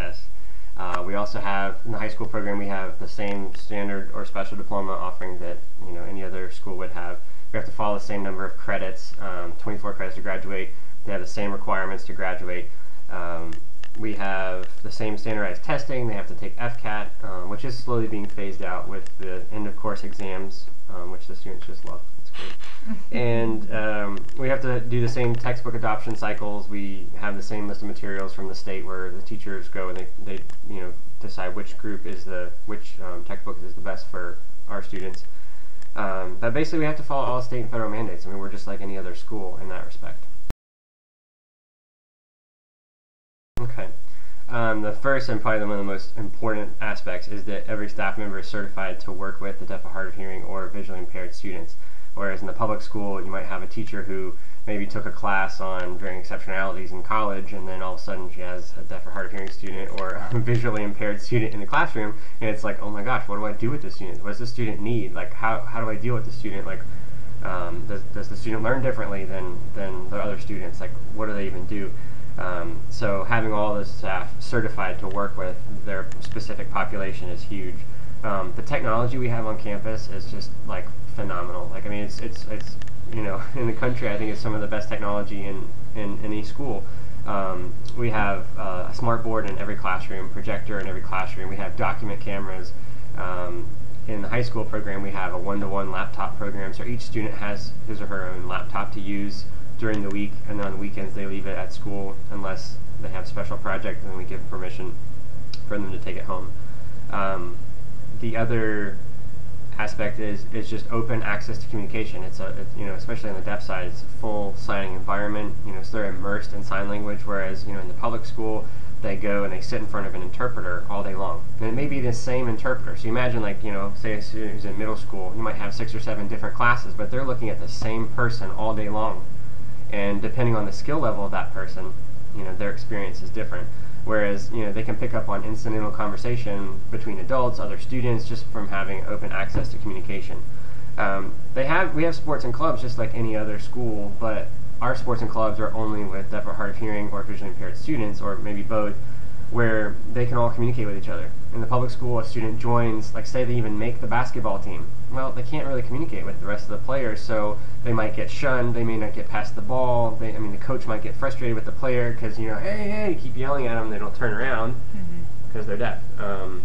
test. We also have, in the high school program, we have the same standard or special diploma offering that any other school would have. We have to follow the same number of credits, 24 credits to graduate. They have the same requirements to graduate. We have the same standardized testing. They have to take FCAT, which is slowly being phased out with the end of course exams, which the students just love. It's great. And we have to do the same textbook adoption cycles. We have the same list of materials from the state where the teachers go and they decide which group is which textbook is the best for our students. But basically we have to follow all state and federal mandates. I mean, we're just like any other school in that respect. Okay. The first and probably one of the most important aspects is that every staff member is certified to work with the deaf or hard of hearing or visually impaired students. Whereas in the public school, you might have a teacher who maybe took a class on varying exceptionalities in college, and then all of a sudden she has a deaf or hard of hearing student or a visually impaired student in the classroom, and it's like, oh my gosh, what do I do with this student? What does the student need? Like, how do I deal with the student? Like, does the student learn differently than the other students? Like, what do they even do? So having all the staff certified to work with their specific population is huge. The technology we have on campus is just like phenomenal. Like, I mean, it's in the country, I think it's some of the best technology in any school. We have a smart board in every classroom, projector in every classroom. We have document cameras. In the high school program, we have a one-to-one laptop program, so each student has his or her own laptop to use during the week, and then on the weekends they leave it at school unless they have a special project, and then we give permission for them to take it home. The other aspect is just open access to communication. It's especially on the deaf side, it's a full signing environment. So they're immersed in sign language, whereas in the public school they go and they sit in front of an interpreter all day long, and it may be the same interpreter. So you imagine, like, say a student who's in middle school, you might have 6 or 7 different classes, but they're looking at the same person all day long. And depending on the skill level of that person, their experience is different. Whereas, they can pick up on incidental conversation between adults, other students, just from having open access to communication. We have sports and clubs just like any other school, but our sports and clubs are only with deaf or hard of hearing or visually impaired students, or maybe both, where they can all communicate with each other. In the public school, a student joins, like say they even make the basketball team. Well, they can't really communicate with the rest of the players, so they might get shunned, they may not get past the ball, the coach might get frustrated with the player because, hey, keep yelling at them, they don't turn around because they're deaf. And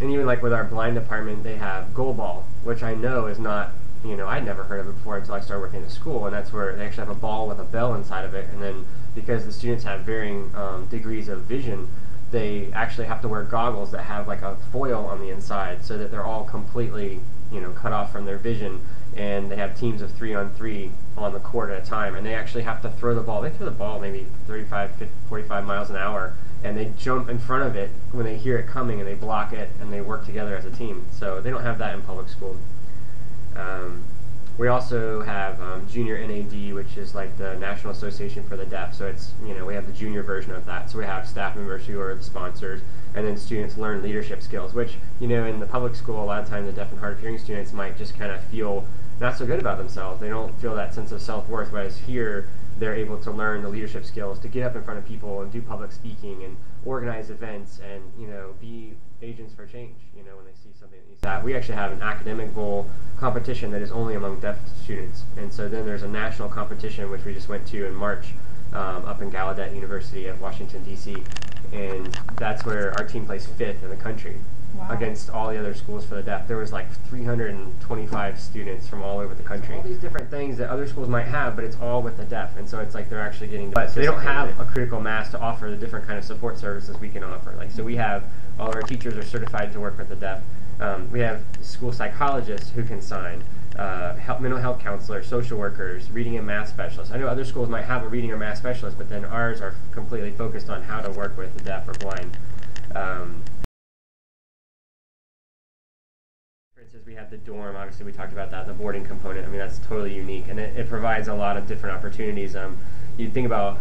even like with our blind department, they have goal ball, which I know is not, I'd never heard of it before until I started working in the school, and that's where they actually have a ball with a bell inside of it, and then because the students have varying degrees of vision, they actually have to wear goggles that have like a foil on the inside so that they're all completely cut off from their vision, and they have teams of 3-on-3 on the court at a time, and they actually have to throw the ball. They throw the ball maybe 35, 50, 45 miles an hour, and they jump in front of it when they hear it coming, and they block it, and they work together as a team. So they don't have that in public school. We also have Junior NAD, which is like the National Association for the Deaf. So it's, we have the junior version of that. So we have staff members who are the sponsors, and then students learn leadership skills, which, in the public school, a lot of times the deaf and hard of hearing students might just kind of feel not so good about themselves. They don't feel that sense of self-worth, whereas here they're able to learn the leadership skills to get up in front of people and do public speaking and organize events and, be agents for change, when they see something that needs that. We actually have an academic bowl competition that is only among deaf students. And so then there's a national competition, which we just went to in March up in Gallaudet University at Washington, D.C. And that's where our team placed 5th in the country. Wow. Against all the other schools for the deaf. There was like 325 students from all over the country. All these different things that other schools might have, but it's all with the deaf, and so it's like they're actually getting. But so they don't have a critical mass to offer the different kind of support services we can offer. Like, so we have all of our teachers are certified to work with the deaf. We have school psychologists who can sign, mental health counselors, social workers, reading and math specialists. I know other schools might have a reading or math specialist, but then ours are completely focused on how to work with the deaf or blind. We have the dorm, obviously we talked about that, the boarding component. That's totally unique, and it provides a lot of different opportunities. You think about,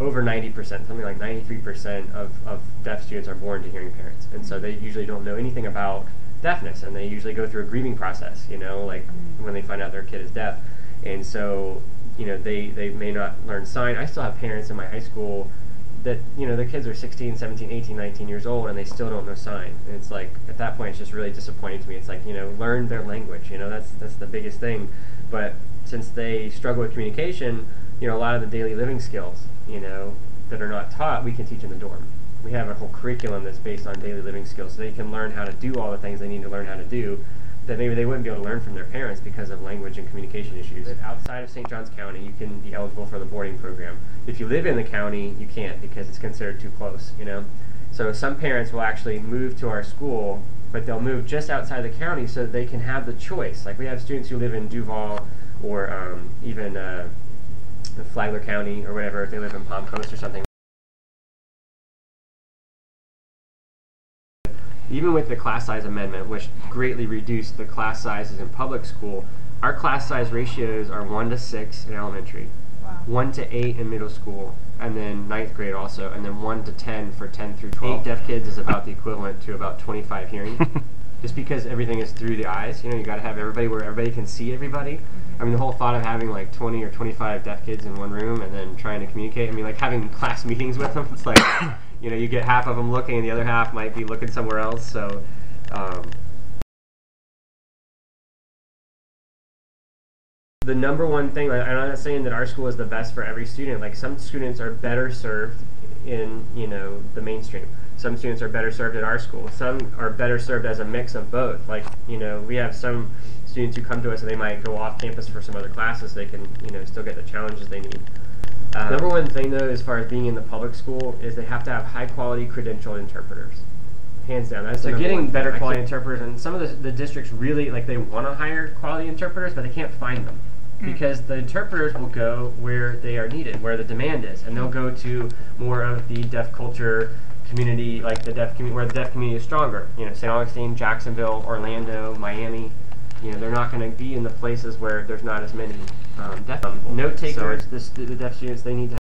over 90%, something like 93% of deaf students are born to hearing parents, and so they usually don't know anything about deafness, and they usually go through a grieving process, like when they find out their kid is deaf. And so they may not learn sign. I still have parents in my high school that, their kids are 16, 17, 18, 19 years old and they still don't know sign. And it's like, at that point, it's just really disappointing to me. It's like, learn their language. That's the biggest thing. But since they struggle with communication, a lot of the daily living skills, that are not taught, we can teach in the dorm. We have a whole curriculum that's based on daily living skills, so they can learn how to do all the things they need to learn how to do that maybe they wouldn't be able to learn from their parents because of language and communication issues. Outside of St. Johns County, you can be eligible for the boarding program. If you live in the county, you can't because it's considered too close, So some parents will actually move to our school, but they'll move just outside the county so that they can have the choice. Like we have students who live in Duval or even Flagler County or whatever, if they live in Palm Coast or something. Even with the class size amendment, which greatly reduced the class sizes in public school, our class size ratios are 1 to 6 in elementary, wow. 1 to 8 in middle school, and then 9th grade also, and then 1 to 10 for 10 through 12. 8 deaf kids is about the equivalent to about 25 hearing. Just because everything is through the eyes, you got to have everybody where everybody can see everybody. I mean, the whole thought of having like 20 or 25 deaf kids in one room and then trying to communicate, like having class meetings with them, it's like, you get half of them looking and the other half might be looking somewhere else, so. The number one thing, I'm not saying that our school is the best for every student, like some students are better served in, the mainstream. Some students are better served at our school. Some are better served as a mix of both. Like, we have some students who come to us and they might go off campus for some other classes. They can, still get the challenges they need. Number one thing, though, as far as being in the public school, is they have to have high-quality credentialed interpreters. Hands down. That's so getting better quality interpreters, and some of the districts really, they want to hire quality interpreters, but they can't find them. Because the interpreters will go where they are needed, where the demand is, and they'll go to more of the deaf culture community, like the deaf community, where the deaf community is stronger. St. Augustine, Jacksonville, Orlando, Miami. They're not going to be in the places where there's not as many deaf people. Note takers, the deaf students, they need to